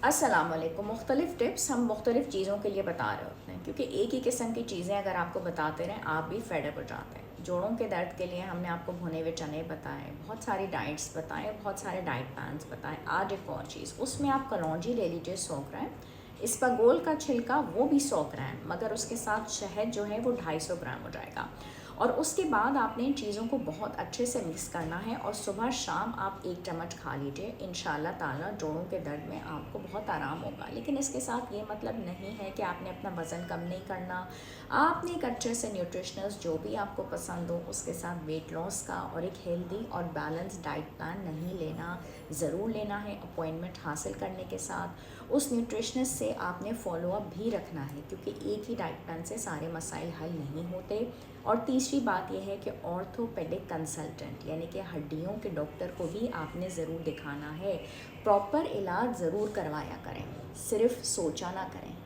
अस्सलामुअलैकुम। मुख्तलिफ़ टिप्स हम मुख्तलिफ़ चीज़ों के लिए बता रहे होते हैं, क्योंकि एक ही किस्म की चीज़ें अगर आपको बताते रहें आप भी फेडअप हो जाते हैं। जोड़ों के दर्द के लिए हमने आपको भुने हुए चने बताए, बहुत सारी डाइट्स बताए, बहुत सारे डाइट प्लान्स बताए। आज एक और चीज़, उसमें आप कलौंजी ले लीजिए 100 ग्राम, इसबगोल का छिलका वो भी 100 ग्राम, मगर उसके साथ शहद जो है वो 250 ग्राम हो जाएगा। और उसके बाद आपने इन चीज़ों को बहुत अच्छे से मिक्स करना है और सुबह शाम आप 1 चम्मच खा लीजिए। इंशाल्लाह ताला जोड़ों के दर्द में आपको बहुत आराम होगा। लेकिन इसके साथ ये मतलब नहीं है कि आपने अपना वज़न कम नहीं करना। आपने एक अच्छे से न्यूट्रिशनल्स जो भी आपको पसंद हो उसके साथ वेट लॉस का और एक हेल्दी और बैलेंस डाइट प्लान नहीं लेना, ज़रूर लेना है अपॉइंटमेंट हासिल करने के साथ। उस न्यूट्रिशनिस्ट से आपने फॉलोअप भी रखना है, क्योंकि एक ही डाइट प्लान से सारे मसाइल हल नहीं होते। और तीसरी बात यह है कि ऑर्थोपेडिक कंसल्टेंट यानी कि हड्डियों के डॉक्टर को भी आपने ज़रूर दिखाना है। प्रॉपर इलाज ज़रूर करवाया करें, सिर्फ सोचा ना करें।